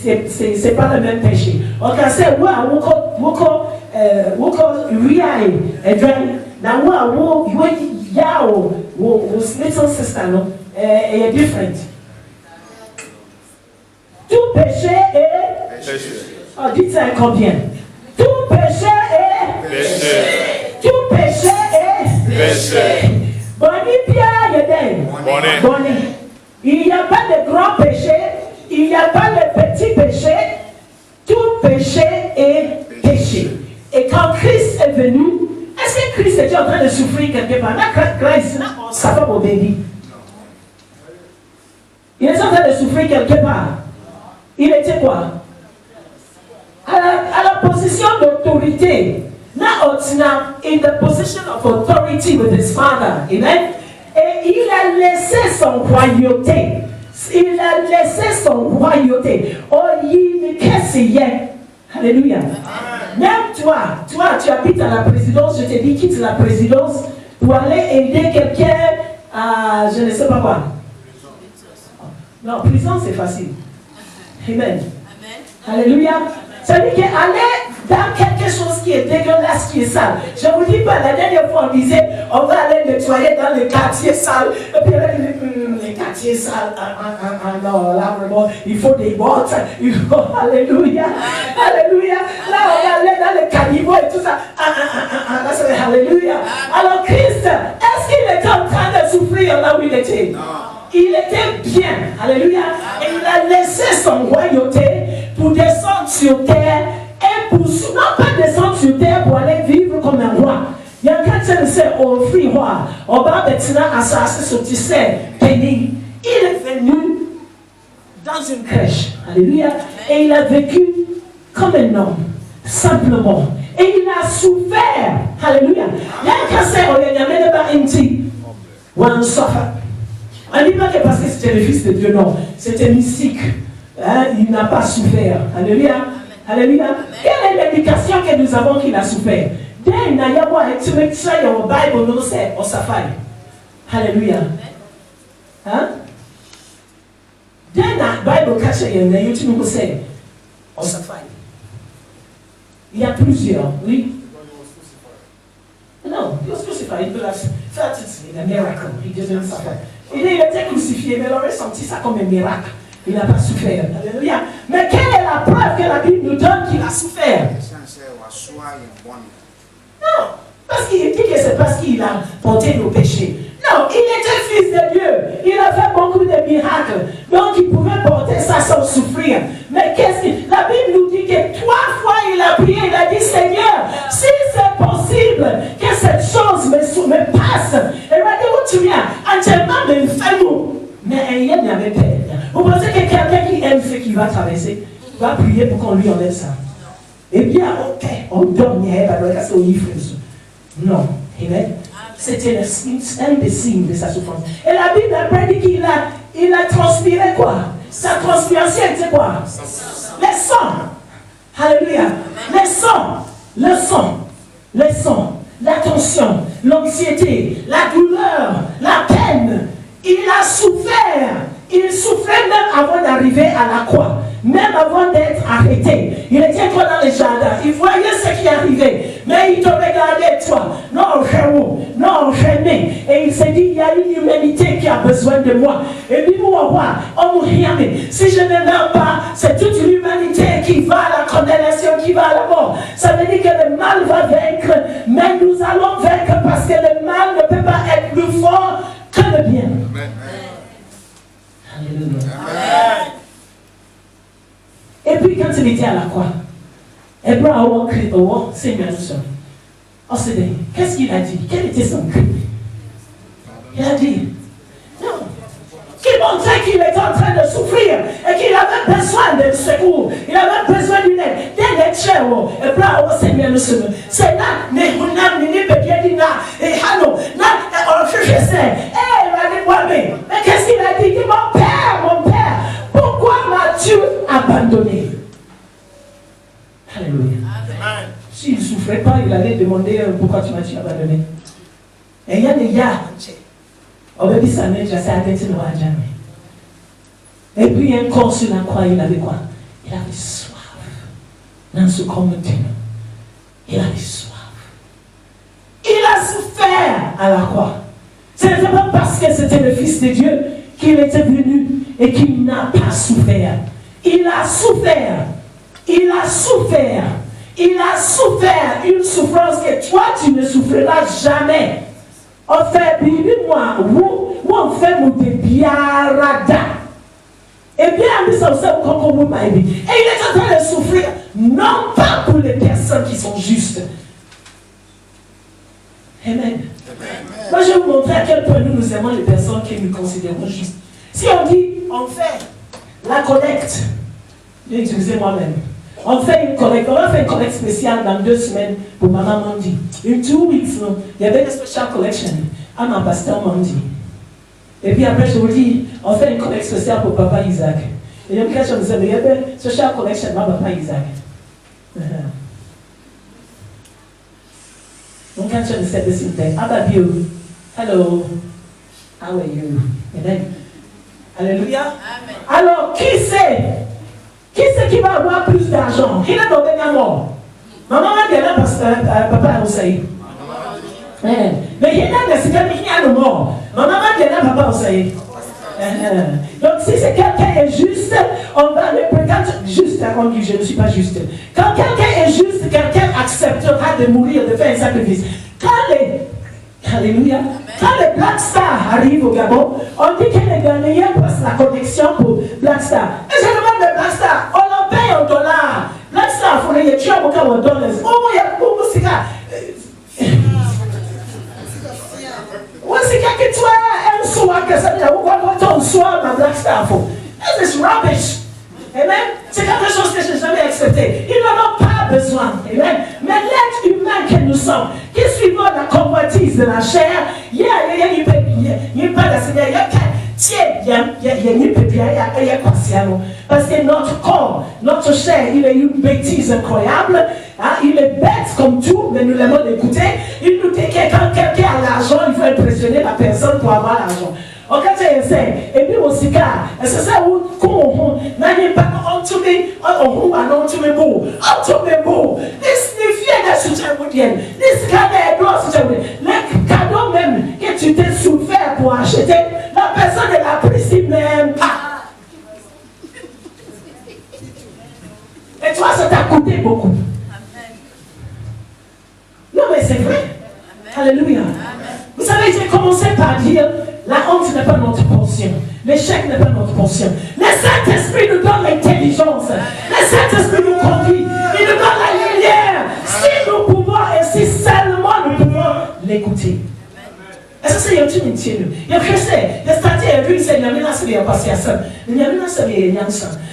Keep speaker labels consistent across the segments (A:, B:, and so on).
A: c'est pas le même péché. On can say, woko riai, now yao, little sister, no, est different. Tout péché est péché. Oh, dites ça combien? Tout péché est péché. Tout péché est péché. Boni Pierre Yeden. Boni. Il n'y a pas de grand péché, il n'y a pas de petit péché. Tout péché est péché. Et quand Christ est venu, est-ce que Christ était en train de souffrir quelque part? Christ, ça va au béni. Il est en train de souffrir quelque part. Il était quoi? À la position d'autorité. Now, in the position of authority with his father. Amen. Et il a laissé son royauté. Il a laissé son royauté. Oh, il est Alléluia. Même toi, tu habites à la présidence. Je te dis, quitte la présidence pour aller aider quelqu'un à je ne sais pas quoi. Non, prison, c'est facile. Amen. Alléluia. Ça veut dire qu'aller dans quelque chose qui est dégueulasse, qui est sale. Je ne vous dis pas, la dernière fois on disait, on va aller nettoyer dans les quartiers sales. Et puis les quartiers sales, non, là vraiment, il faut des bottes. Alléluia. Alléluia. Là, on va aller dans les caniveaux et tout ça. Là, c'est alléluia. Alors Christ, est-ce qu'il était en train de souffrir là où il était? Non. Il était bien, alléluia, et il a laissé son royauté pour descendre sur terre et pour, non pas descendre sur terre pour aller vivre comme un roi. Il y a quelqu'un qui s'est offert roi, on va maintenant assassin sur Tissé, béni. Il est venu dans une crèche, alléluia, et il a vécu comme un homme, simplement. Et il a souffert, alléluia. Il y a quelqu'un qui s'est offert. On ne dit pas que parce que c'était le Fils de Dieu, non. C'était mystique. Hein? Il n'a pas souffert. Alléluia. Alléluia. Quelle est l'indication que nous avons qu'il a souffert? Dès n'a y a pas de Bible, nous c'est on s'affaire. Alléluia. Hein? Dès n'a Bible caché, il y a YouTube, nous c'est on s'affaire. Il y a plusieurs, oui. Non, il was crucified. Il peut la faire tout de suite. Un miracle. Il didn't suffer. Il était crucifié, mais il aurait senti ça comme un miracle. Il n'a pas souffert. Alléluia. Mais quelle est la preuve que la Bible nous donne qu'il a souffert? Non, parce qu'il dit que c'est parce qu'il a porté nos péchés. Non, il était fils de Dieu. Il a fait beaucoup de miracles. Donc il pouvait porter ça sans souffrir. Mais qu'est-ce que la Bible nous dit que 3 fois il a prié, il a dit Seigneur, si c'est possible que cette chose me passe. Et regardez où tu viens. Entièrement me fait nous. Mais il n'y avait pas. Vous pensez que quelqu'un qui aime ce qu'il va traverser va prier pour qu'on lui enlève ça? Eh bien, ok, on donne, non. Amen. C'était un des signes de sa souffrance. Et la Bible après dit qu'il a transpiré quoi? Sa transpiration était quoi? Les sangs. Alléluia. Les sangs, la tension, l'anxiété, la douleur, la peine. Il a souffert. Il souffrait même avant d'arriver à la croix. Même avant d'être arrêté. Il était encore dans les jardins. Il voyait ce qui arrivait. Mais il te regardait, toi. Non, enchaîné. Et il s'est dit, il y a une humanité qui a besoin de moi. Et puis, si je ne meurs pas, c'est toute l'humanité qui va à la condamnation, qui va à la mort. Ça veut dire que le mal va vaincre. Mais nous allons vaincre parce que le mal ne peut pas être plus fort que le bien. Amen. Alléluia. Amen. Et puis quand il était à la croix, Abraham Seigneur, qu'est-ce qu'il a dit? Quel était son cri? Il a dit, non, qu'il montrait qu'il était en train de souffrir et qu'il avait besoin de secours, il avait besoin d'une aide. Dès les chers, Abraham Seigneur, c'est là, mais vous n'avez pas bien dit là, et Hano, là, on cherche mais qu'est-ce qu'il a dit? Il dit, mon père, pourquoi m'as-tu abandonné? Alléluia. S'il ne souffrait pas, il allait demander pourquoi tu m'as-tu abandonné. Et il y a des gars, on va dire ça, mais je sais à tête, jamais. Et puis un corps sur la croix, il avait quoi? Il avait soif. Dans ce commentaire, il avait soif. Il a souffert à la croix. Ce n'était pas parce que c'était le Fils de Dieu qu'il était venu et qu'il n'a pas souffert. Il a souffert. Il a souffert. Il a souffert une souffrance que toi, tu ne souffriras jamais. On fait, dis-moi, où on fait mon biarada. Et bien, ça aussi, et il est en train de souffrir, non pas pour les personnes qui sont justes. Amen. Amen. Moi, je vais vous montrer à quel point nous aimons les personnes que nous considérons justes. Si on dit, on fait la collecte, je vais utiliser moi-même. On fait une collecte, on va faire une collecte spéciale dans 2 semaines pour Maman Mandy. In 2 weeks, non, il y avait une special collection à ma pasteur Mandy. Et puis après, je vous dis, on fait une collecte spéciale pour Papa Isaac. Et il y a une question de il y avait une special collection pour Papa Isaac. Donc, quand je disais this thing, how about you? Hello. How are you? Amen. Alléluia. Amen. Alors, qui c'est qui va avoir plus d'argent? Qui est dans le dernier mort? Maman va dire là, papa Oussaï. Mais il y a des séquelles qui sont morts. Maman va dire là, papa Oussaï. Donc, si c'est quelqu'un est juste, on va le prétendre juste. On dit, je ne suis pas juste. Quand quelqu'un est juste, quelqu'un acceptera de mourir, de faire un sacrifice. Alléluia. Quand les Black Stars arrivent au Gabon, on dit que les Ghanéens passent la connexion pour Black Star. Et je demande de Black Star, on en paye en dollars. Black Star, il faut les tuer en dollars. Il y a beaucoup de ça. C'est que tu as un soir que ça dit, un soir dans Black Star. This is rubbish. Amen. C'est quelque chose que je n'ai jamais accepté. Ils n'en ont pas besoin. Amen. Mais l'être humain que nous sommes, qui suivons la convoitise de la chair, il y a parce que notre corps, notre chair, il est une bêtise incroyable. Hein? Il est bête comme tout, mais nous l'aimons d'écouter. Il nous dit que quand quelqu'un a l'argent, il faut impressionner la personne pour avoir l'argent. On quand tu essaies, et puis aussi, c'est ça où on n'a pas entouré, on a entouré beau, les cadeaux même que tu t'es souffert pour acheter, la personne ne l'apprécie même pas. Et toi, ça t'a coûté beaucoup. Non, mais c'est vrai. Alléluia. Vous savez, j'ai commencé par dire, la honte n'est pas notre portion. L'échec n'est pas notre portion. Le Saint-Esprit nous donne l'intelligence. Le Saint-Esprit nous conduit. Il nous donne la lumière. Si nous pouvons, et si seulement nous pouvons l'écouter. Et ça, c'est un petit métier. Il y a fait c'est-à-dire, lui, c'est une menace de passer à ça. Il y a une menace de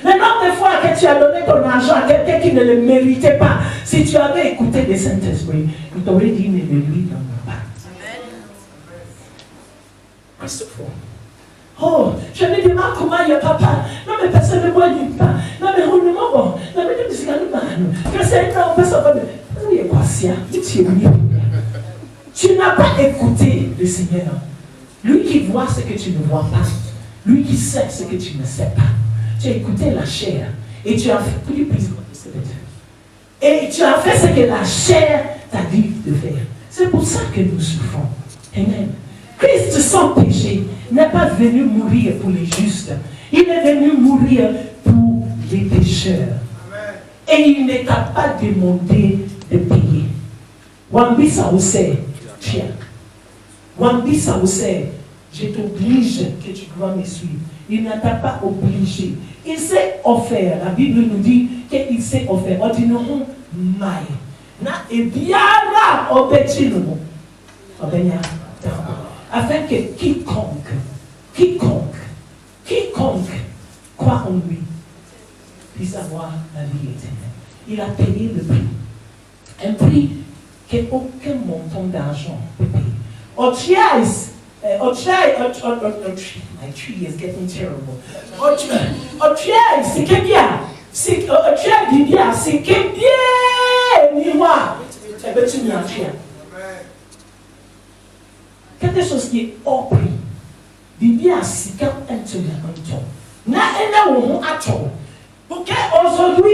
A: mais non, des fois que tu as donné ton argent à quelqu'un qui ne le méritait pas, si tu avais écouté le Saint-Esprit, il t'aurait dit, mais lui, non, pas. Oh, je me demande comment il y a papa. Non, mais personne ne voit pas. Non, mais on ne m'en va. Non, mais je me dis, que c'est un personne. Oui, quoi, c'est tu n'as pas écouté le Seigneur. Lui qui voit ce que tu ne vois pas. Lui qui sait ce que tu ne sais pas. Tu as écouté la chair. Et tu as fait plus et tu as fait ce que la chair t'a dit de faire. C'est pour ça que nous souffrons. Amen. Christ sans péché n'est pas venu mourir pour les justes. Il est venu mourir pour les pécheurs. Et il ne t'a pas demandé de payer. Wambi Saousé, tiens. Wambi Saousé, je t'oblige que tu dois me suivre. Il ne t'a pas obligé. Il s'est offert. La Bible nous dit qu'il s'est offert. On dit non, maï. Na et bien là, au petit nous. Afin que quiconque croit en lui puisse avoir la vie éternelle. Il a payé le prix. Un prix qu'aucun montant d'argent peut payer. My tree is getting terrible. C'est que bien. C'est que bien. Dis-moi. Quelque chose qui est hors prix. Dis bien, c'est quand un ton. Na ena wo ho ato. pour qu'aujourd'hui